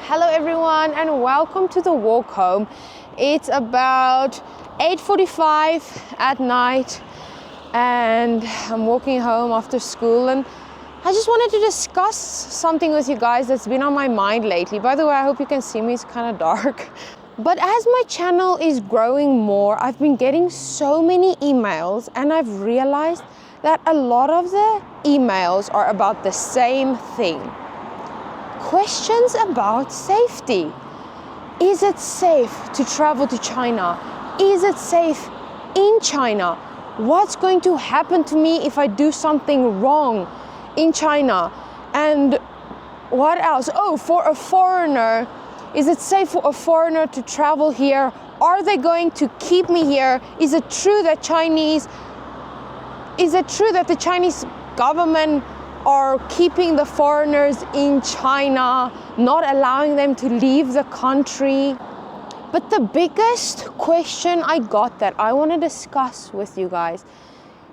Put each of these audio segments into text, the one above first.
Hello everyone and welcome to the walk home. It's about 8:45 at night and I'm walking home after school, and I just wanted to discuss something with you guys that's been on my mind lately. By the way, I hope you can see me, it's kind of dark. But as my channel is growing more, I've been getting so many emails, and I've realized that a lot of the emails are about the same thing. Questions about safety. Is it safe to travel to China? Is it safe in China? What's going to happen to me if I do something wrong in China? And what else? Oh, for a foreigner, is it safe for a foreigner to travel here? Are they going to keep me here? Is it true that the Chinese government are keeping the foreigners in China, not allowing them to leave the country? But the biggest question I got that I want to discuss with you guys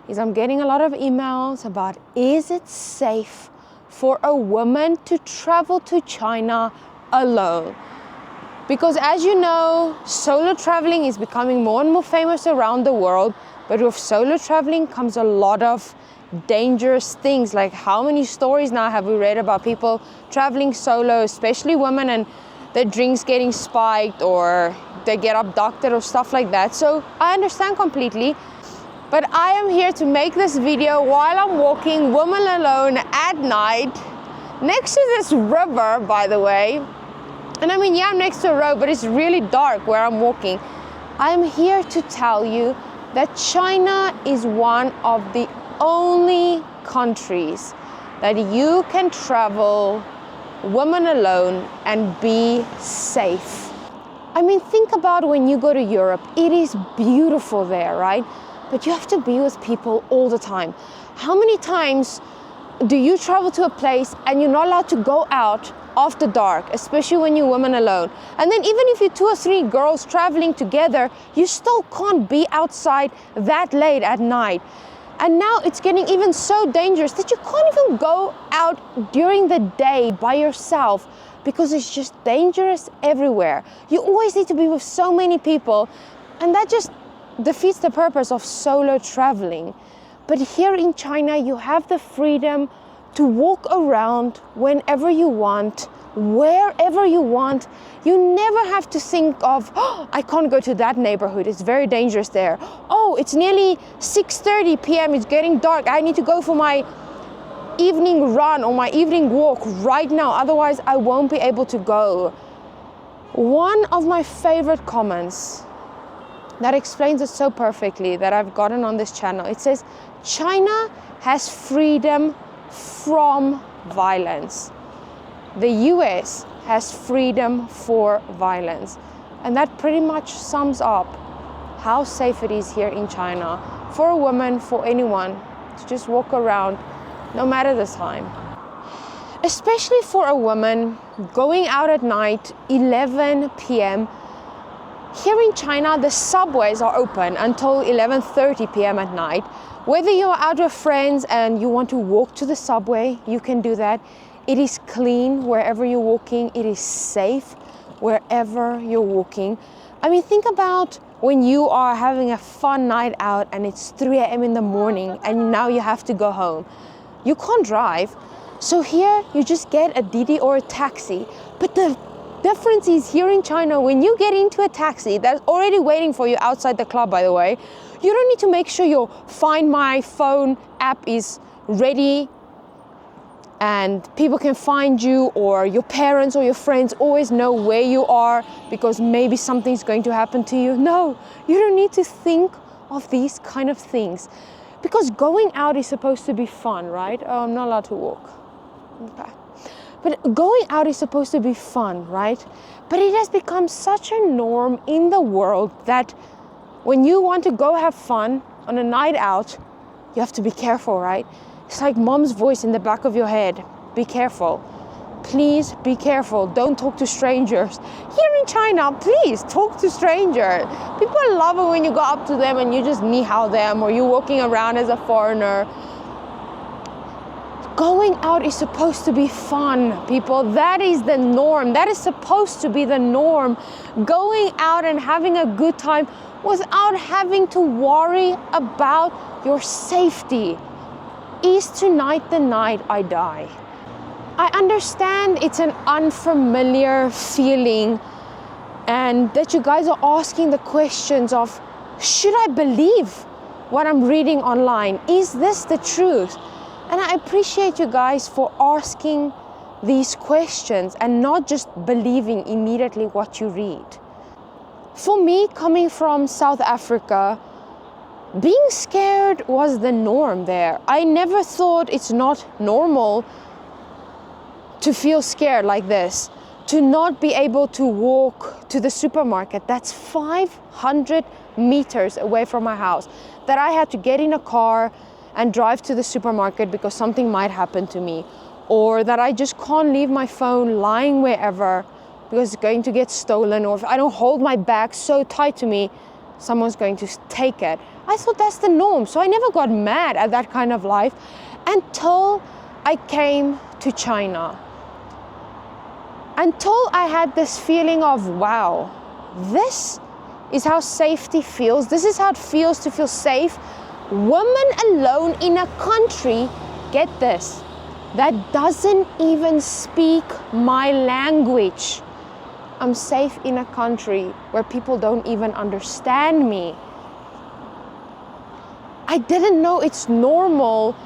is I'm getting a lot of emails about, is it safe for a woman to travel to China alone? Because as you know, solo traveling is becoming more and more famous around the world, but with solo traveling comes a lot of dangerous things. Like, how many stories now have we read about people traveling solo, especially women, and their drinks getting spiked or they get abducted or stuff like that. So I understand completely, but I am here to make this video while I'm walking, woman alone at night, next to this river, by the way. And I mean, yeah, I'm next to a road, but it's really dark where I'm walking. I'm here to tell you that China is one of the only countries that you can travel woman alone and be safe. I mean, think about when you go to Europe. It is beautiful there, right? But you have to be with people all the time. How many times do you travel to a place and you're not allowed to go out after dark, especially when you're woman alone? And then even if you're 2 or 3 girls traveling together, you still can't be outside that late at night. And now it's getting even so dangerous that you can't even go out during the day by yourself because it's just dangerous everywhere. You always need to be with so many people, and that just defeats the purpose of solo traveling. But here in China, you have the freedom to walk around whenever you want, wherever you want. You never have to think of, oh, I can't go to that neighborhood, it's very dangerous there. Oh, it's nearly 6:30 p.m., it's getting dark, I need to go for my evening run or my evening walk right now, otherwise I won't be able to go. One of my favorite comments that explains it so perfectly that I've gotten on this channel, it says, China has freedom from violence. The US has freedom for violence. And that pretty much sums up how safe it is here in China for a woman, for anyone, to just walk around no matter the time. Especially for a woman going out at night, 11 p.m. Here in China, the subways are open until 11:30 p.m. at night. Whether you're out with friends and you want to walk to the subway, you can do that. It is clean wherever you're walking. It is safe wherever you're walking. I mean, think about when you are having a fun night out and it's 3 a.m. in the morning and now you have to go home. You can't drive. So here you just get a Didi or a taxi. But the difference is, here in China, when you get into a taxi that's already waiting for you outside the club, by the way, you don't need to make sure your Find My Phone app is ready and people can find you, or your parents or your friends always know where you are because maybe something's going to happen to you. No, you don't need to think of these kind of things, because going out is supposed to be fun, right? Oh, I'm not allowed to walk. Okay. But going out is supposed to be fun, right? But it has become such a norm in the world that when you want to go have fun on a night out, you have to be careful, right? It's like mom's voice in the back of your head. Be careful. Please be careful. Don't talk to strangers. Here in China, please talk to strangers. People love it when you go up to them and you just ni hao them, or you're walking around as a foreigner. going out is supposed to be fun, people. That is the norm. That is supposed to be the norm. Going out and having a good time without having to worry about your safety. Is tonight the night I die? I understand it's an unfamiliar feeling and that you guys are asking the questions of, should I believe what I'm reading online? Is this the truth? And I appreciate you guys for asking these questions and not just believing immediately what you read. For me, coming from South Africa, being scared was the norm there. I never thought it's not normal to feel scared like this, to not be able to walk to the supermarket that's 500 meters away from my house, that I had to get in a car and drive to the supermarket because something might happen to me, or that I just can't leave my phone lying wherever because it's going to get stolen, or if I don't hold my bag so tight to me, someone's going to take it. I thought that's the norm, so I never got mad at that kind of life until I came to China. Until I had this feeling of, wow, this is how safety feels. This is how it feels to feel safe. Women alone in a country, get this, that doesn't even speak my language. I'm safe in a country where people don't even understand me. I didn't know it's normal.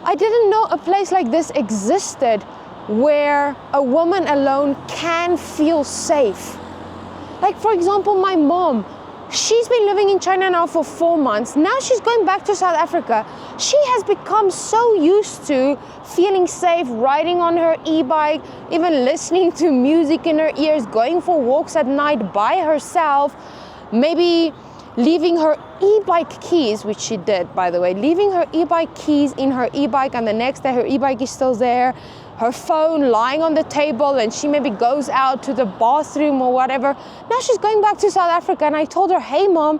I didn't know a place like this existed where a woman alone can feel safe. Like, for example, my mom, she's been living in China now for 4 months. Now she's going back to South Africa. She has become so used to feeling safe, riding on her e-bike, even listening to music in her ears, going for walks at night by herself, maybe leaving her e-bike keys, which she did, by the way, leaving her e-bike keys in her e-bike, and the next day her e-bike is still there, her phone lying on the table, and she maybe goes out to the bathroom or whatever. Now she's going back to South Africa, and I told her, hey mom,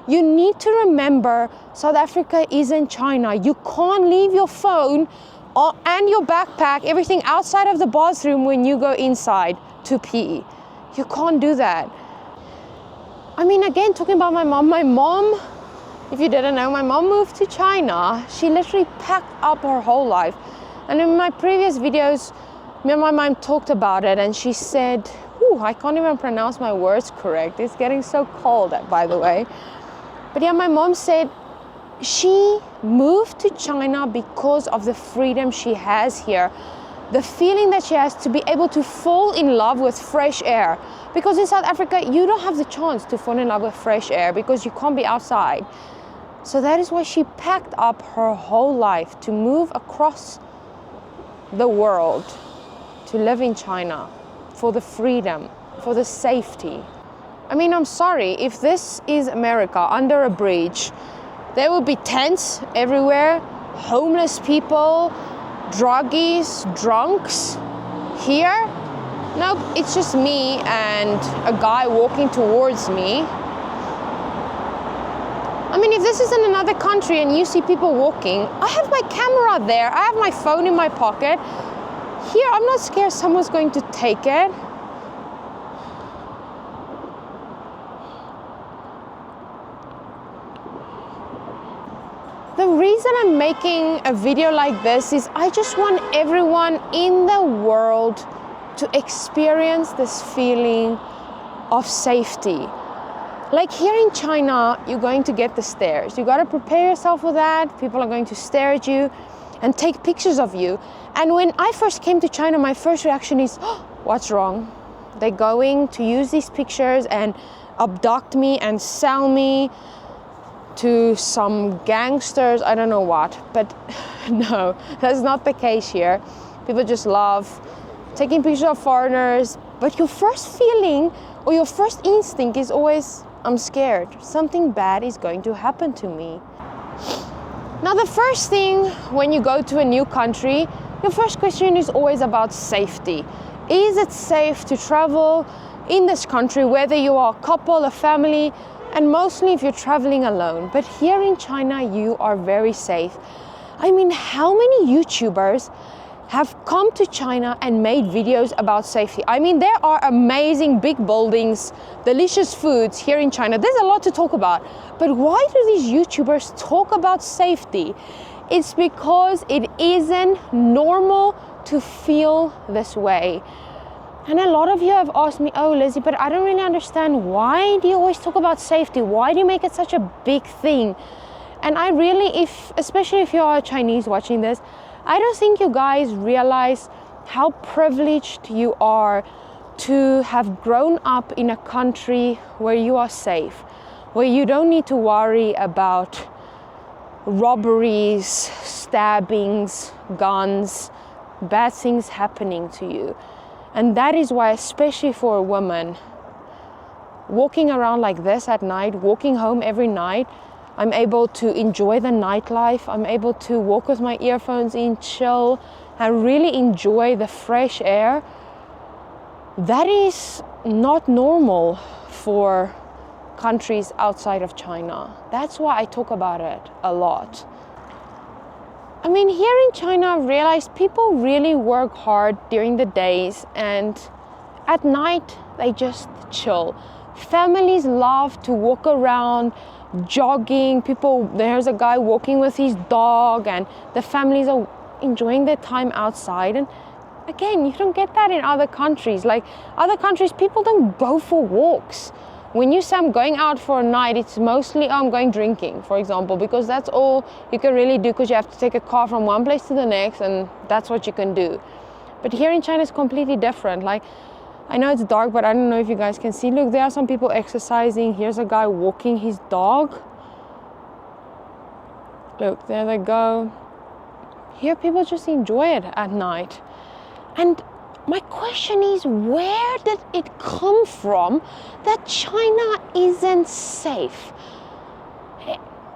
you need to remember South Africa isn't China. You can't leave your phone and your backpack, everything outside of the bathroom when you go inside to pee. You can't do that. I mean, again, talking about my mom, if you didn't know, my mom moved to China. She literally packed up her whole life. And in my previous videos, me and my mom talked about it, and she said, I can't even pronounce my words correct. It's getting so cold, by the way. But yeah, my mom said she moved to China because of the freedom she has here. The feeling that she has to be able to fall in love with fresh air. Because in South Africa, you don't have the chance to fall in love with fresh air because you can't be outside. So that is why she packed up her whole life to move across the world, to live in China, for the freedom, for the safety. I mean, I'm sorry, if this is America under a bridge, there will be tents everywhere, homeless people, druggies, drunks. Here, nope, it's just me and a guy walking towards me. I mean, if this is in another country and you see people walking, I have my camera there, I have my phone in my pocket. Here, I'm not scared someone's going to take it. The reason I'm making a video like this is I just want everyone in the world to experience this feeling of safety. Like here in China, you're going to get the stares. You got to prepare yourself for that. People are going to stare at you and take pictures of you. And when I first came to China, my first reaction is, what's wrong? They're going to use these pictures and abduct me and sell me to some gangsters, I don't know what. But no, that's not the case here. People just love taking pictures of foreigners. But your first feeling or your first instinct is always, I'm scared. Something bad is going to happen to me. Now, the first thing when you go to a new country, your first question is always about safety. Is it safe to travel in this country, whether you are a couple, a family, and mostly if you're traveling alone? But here in China, you are very safe. I mean, how many YouTubers have come to China and made videos about safety? I mean, there are amazing big buildings, delicious foods here in China. There's a lot to talk about. But why do these YouTubers talk about safety? It's because it isn't normal to feel this way. And a lot of you have asked me, oh, Lizzie, but I don't really understand. Why do you always talk about safety? Why do you make it such a big thing? And I really, especially if you are Chinese watching this, I don't think you guys realize how privileged you are to have grown up in a country where you are safe, where you don't need to worry about robberies, stabbings, guns, bad things happening to you. And that is why, especially for a woman, walking around like this at night, walking home every night, I'm able to enjoy the nightlife. I'm able to walk with my earphones in, chill, and really enjoy the fresh air. That is not normal for countries outside of China. That's why I talk about it a lot. I mean, here in China, I've realized people really work hard during the days, and at night, they just chill. Families love to walk around, jogging. There's a guy walking with his dog, and the families are enjoying their time outside. And again, you don't get that in other countries. Like other countries, people don't go for walks. When you say I'm going out for a night, it's mostly, I'm going drinking, for example, because that's all you can really do, because you have to take a car from one place to the next, and that's what you can do. But here in China, it's completely different. Like, I know it's dark, but I don't know if you guys can see. Look, there are some people exercising. Here's a guy walking his dog. Look, there they go. Here, people just enjoy it at night. And my question is, where did it come from that China isn't safe?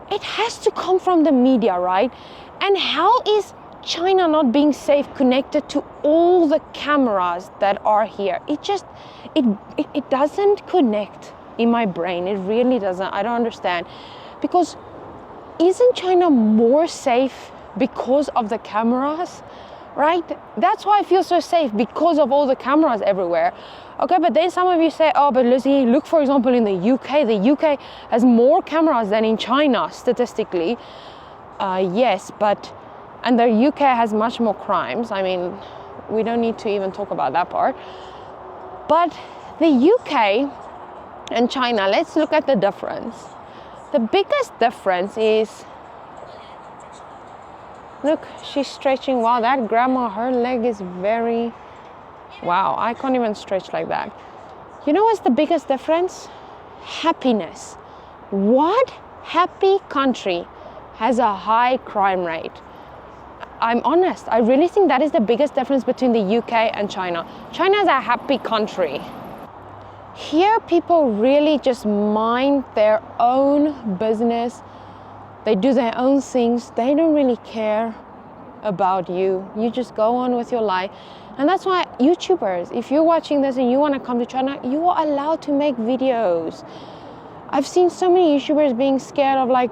It has to come from the media, right? And how is China not being safe connected to all the cameras that are here? It doesn't connect in my brain. It really doesn't. I don't understand. Because isn't China more safe because of the cameras? Right? That's why I feel so safe, because of all the cameras everywhere. Okay, but then some of you say, oh, but Lizzie, look, for example, in the UK. The UK has more cameras than in China, statistically. Yes, and the UK has much more crimes. I mean, we don't need to even talk about that part. But the UK and China, let's look at the difference. The biggest difference is, look, she's stretching. Wow, that grandma, her leg is very, wow, I can't even stretch like that. You know what's the biggest difference? Happiness. What happy country has a high crime rate? I'm honest, I really think that is the biggest difference between the UK and China. China is a happy country. Here, people really just mind their own business. They do their own things. They don't really care about you. You just go on with your life. And that's why YouTubers, if you're watching this and you want to come to China, you are allowed to make videos. I've seen so many YouTubers being scared of, like,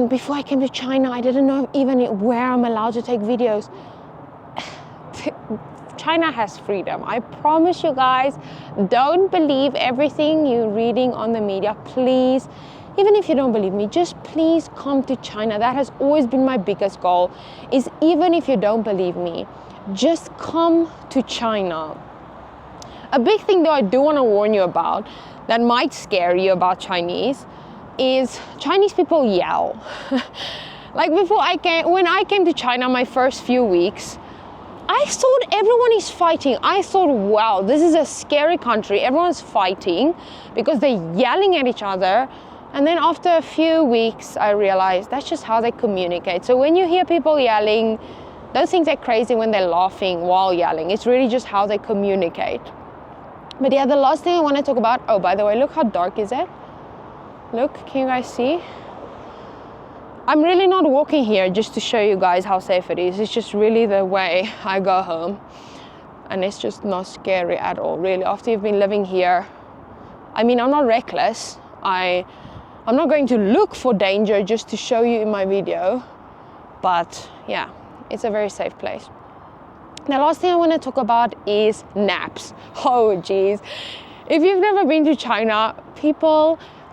before I came to China, I didn't know even where I'm allowed to take videos. China has freedom. I promise you guys, don't believe everything you're reading on the media. Please, even if you don't believe me, just please come to China. That has always been my biggest goal, is even if you don't believe me, just come to China. A big thing though I do want to warn you about that might scare you about Chinese is Chinese people yell. Like when I came to China, my first few weeks, I thought everyone is fighting. I thought, wow, this is a scary country. Everyone's fighting because they're yelling at each other. And then after a few weeks, I realized that's just how they communicate. So when you hear people yelling, don't think they're crazy when they're laughing while yelling. It's really just how they communicate. But yeah, the last thing I want to talk about, oh, by the way, look how dark is it? Look, can you guys see? I'm really not walking here just to show you guys how safe it is. It's just really the way I go home. And it's just not scary at all, really. After you've been living here, I mean, I'm not reckless. I'm not going to look for danger just to show you in my video. But yeah, it's a very safe place. The last thing I want to talk about is naps. Oh geez, if you've never been to China,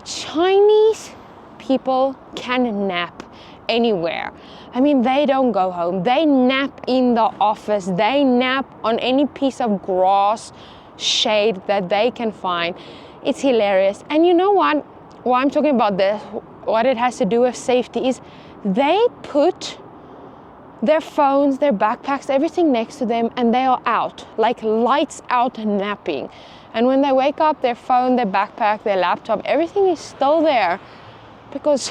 Chinese people can nap anywhere. I mean, they don't go home. They nap in the office. They nap on any piece of grass, shade that they can find. It's hilarious. And you know what? Why I'm talking about this, what it has to do with safety is they put their phones, their backpacks, everything next to them, and they are out, like lights out napping. And when they wake up, their phone, their backpack, their laptop, everything is still there, because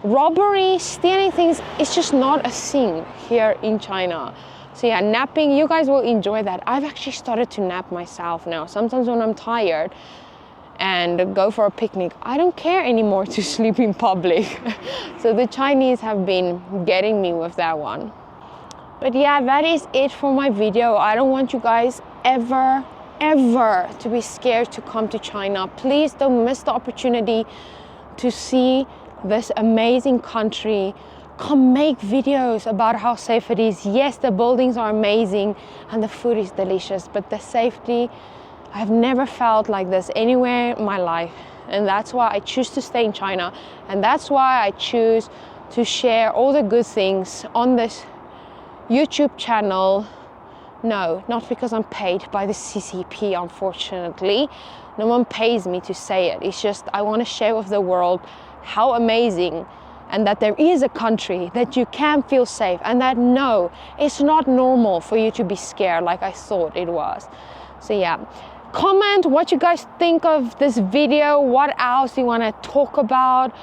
robbery, stealing things, it's just not a thing here in China. So yeah, napping, you guys will enjoy that. I've actually started to nap myself now. Sometimes when I'm tired and go for a picnic, I don't care anymore to sleep in public. So the Chinese have been getting me with that one. But yeah, that is it for my video. I don't want you guys ever to be scared to come to China. Please don't miss the opportunity to see this amazing country. Come make videos about how safe it is. Yes, the buildings are amazing and the food is delicious, but the safety, I've never felt like this anywhere in my life. And that's why I choose to stay in China. And that's why I choose to share all the good things on this YouTube channel. No, not because I'm paid by the CCP, unfortunately. No one pays me to say it. It's just I want to share with the world how amazing, and that there is a country that you can feel safe, and that no, it's not normal for you to be scared like I thought it was. So yeah, comment what you guys think of this video. What else you want to talk about?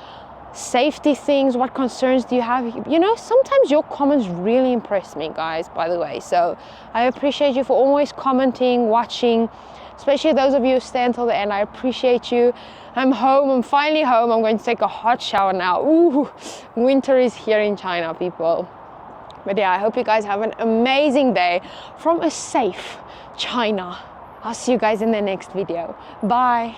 Safety things, what concerns do you have? You know, sometimes your comments really impress me, guys, by the way. So I appreciate you for always commenting, watching, especially those of you who stay until the end. I appreciate you. I'm home. I'm finally home. I'm going to take a hot shower now. Ooh, winter is here in China, people. But yeah, I hope you guys have an amazing day from a safe China. I'll see you guys in the next video. Bye.